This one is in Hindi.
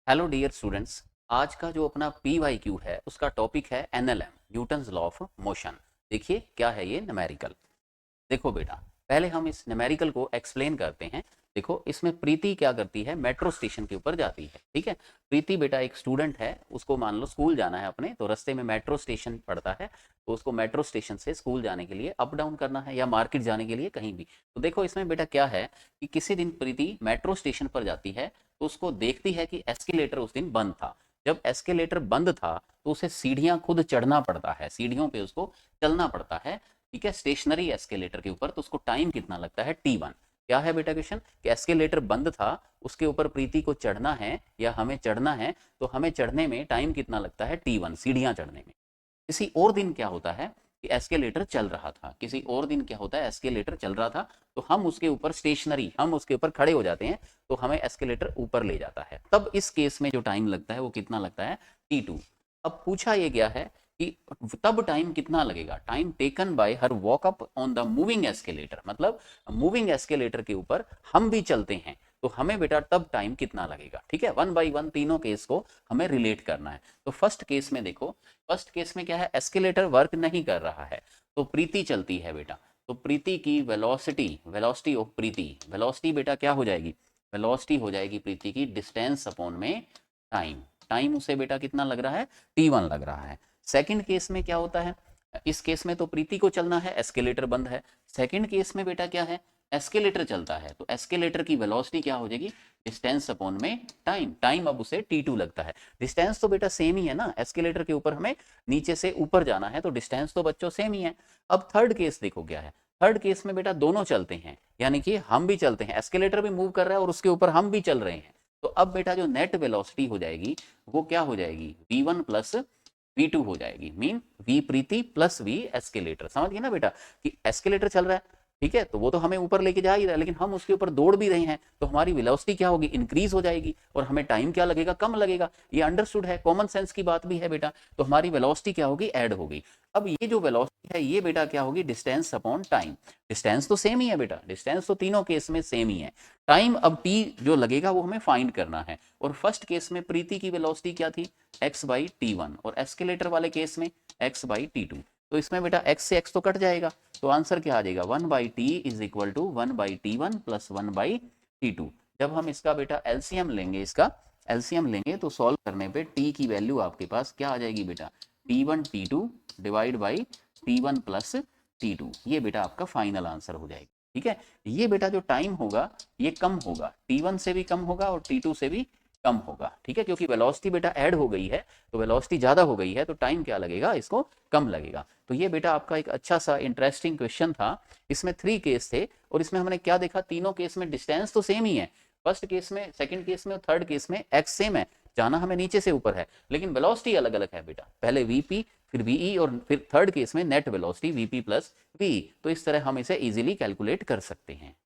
Hello dear students. आज का जो अपना पी वाई क्यू है उसका टॉपिक है NLM, Newton's law of motion. देखिए क्या है ये न्यूमेरिकल। देखो बेटा, पहले हम इस न्यूमेरिकल को एक्सप्लेन करते हैं। देखो इसमें प्रीति क्या करती है, मेट्रो स्टेशन के ऊपर जाती है। ठीक है, प्रीति बेटा एक स्टूडेंट है, उसको मान लो स्कूल जाना है अपने, तो रास्ते में मेट्रो स्टेशन पड़ता है, तो उसको मेट्रो स्टेशन से स्कूल जाने के लिए अप डाउन करना है या मार्केट जाने के लिए कहीं भी। तो देखो इसमें बेटा क्या है कि किसी दिन प्रीति मेट्रो स्टेशन पर जाती है, तो उसको देखती है कि एस्केलेटर उस दिन बंद था। जब एस्केलेटर बंद था तो उसे सीढ़ियां खुद चढ़ना पड़ता है, सीढ़ियों पे उसको चलना पड़ता है। ठीक है, स्टेशनरी एस्केलेटर के ऊपर, तो उसको टाइम कितना लगता है T1। क्या है बेटा क्वेश्चन कि एस्केलेटर बंद था, उसके ऊपर प्रीति को चढ़ना है या हमें चढ़ना है, तो हमें चढ़ने में टाइम कितना लगता है T1, सीढ़ियां चढ़ने में। किसी और दिन क्या होता है कि एस्केलेटर चल रहा था, किसी और दिन क्या होता है एस्केलेटर चल रहा था, तो हम उसके ऊपर स्टेशनरी, हम उसके ऊपर खड़े हो जाते हैं, तो हमें एस्केलेटर ऊपर ले जाता है। तब इस केस में जो टाइम लगता है वो कितना लगता है T2। अब पूछा ये गया है कि तब टाइम कितना लगेगा, time taken by her walk up on the moving escalator, मतलब मूविंग एस्केलेटर के ऊपर हम भी चलते हैं, तो हमें बेटा तब टाइम कितना लगेगा। ठीक है, वन बाई वन तीनों केस को हमें रिलेट करना है। तो फर्स्ट केस में देखो, फर्स्ट केस में क्या है, एस्केलेटर वर्क नहीं कर रहा है, तो प्रीति चलती है बेटा। तो प्रीति की velocity, velocity of Preeti, velocity बेटा क्या हो जाएगी, वेलोसिटी हो जाएगी प्रीति की डिस्टेंस अपॉन में टाइम। टाइम उसे बेटा कितना लग रहा है, T1 लग रहा है। सेकंड केस में क्या होता है, इस केस में तो प्रीति को चलना है, एस्केलेटर बंद है। सेकंड केस में बेटा क्या है, एस्केलेटर चलता है, तो एस्केलेटर की वेलोसिटी क्या हो जाएगी, डिस्टेंस अपॉन में टाइम। टाइम अब उसे T2 लगता है। डिस्टेंस तो बेटा सेम ही है ना, एस्केलेटर के ऊपर हमें नीचे से ऊपर जाना है, तो डिस्टेंस तो बच्चों सेम ही है। अब थर्ड केस देखो क्या है, थर्ड केस में बेटा दोनों चलते हैं, यानी कि हम भी चलते हैं, एस्केलेटर भी मूव कर रहा है और उसके ऊपर हम भी चल रहे हैं। तो अब बेटा जो नेट वेलोसिटी हो जाएगी वो क्या हो जाएगी, V1 प्लस V2 हो जाएगी, मीन V प्रीति प्लस V एस्केलेटर। समझ गए ना बेटा कि एस्केलेटर चल रहा है, ठीक है, तो वो तो हमें ऊपर लेके जा ही रहा है, लेकिन हम उसके ऊपर दौड़ भी रहे हैं, तो हमारी वेलोसिटी क्या होगी, इंक्रीज हो जाएगी, और हमें टाइम क्या लगेगा, कम लगेगा। ये अंडरस्टूड है, कॉमन सेंस की बात भी है बेटा। तो हमारी वेलोसिटी क्या होगी, ऐड होगी। अब ये जो वेलोसिटी है ये बेटा क्या होगी, डिस्टेंस अपॉन टाइम। डिस्टेंस तो सेम ही है बेटा, डिस्टेंस तो तीनों केस में सेम ही है। टाइम अब टी जो लगेगा वो हमें फाइंड करना है। और फर्स्ट केस में प्रीति की वेलोसिटी क्या थी, x/t1, और एस्केलेटर वाले केस में x/t2। तो इसमें बेटा x से x तो कट जाएगा, तो आंसर क्या आ जाएगा, 1/t is equal to 1/t1 plus 1/t2। जब हम इसका बेटा एलसीएम लेंगे, इसका एलसीएम लेंगे तो सॉल्व करने पे t की वैल्यू आपके पास क्या आ जाएगी बेटा, t1 t2 divide by t1 plus t2। ये बेटा आपका फाइनल आंसर हो जाएगा। ठीक है, ये बेटा जो टाइम होगा ये कम होगा, T1 से भी कम होगा और T2 से भी कम होगा। ठीक है, क्योंकि वेलोसिटी बेटा ऐड हो गई है, तो वेलोसिटी ज़्यादा हो गई है, तो टाइम क्या लगेगा, इसको कम लगेगा। तो ये बेटा आपका एक अच्छा सा इंटरेस्टिंग क्वेश्चन था। इसमें 3 केस थे, और इसमें हमने क्या देखा, तीनों केस में डिस्टेंस तो सेम ही है। फर्स्ट केस में, सेकंड केस में और थर्ड केस में एक्स सेम है, जाना हमें नीचे से ऊपर है, लेकिन वेलोसिटी अलग अलग है बेटा। पहले वीपी, फिर वीई, और फिर थर्ड केस में net velocity VP plus V. तो इस तरह हम इसे इजीली कैलकुलेट कर सकते हैं।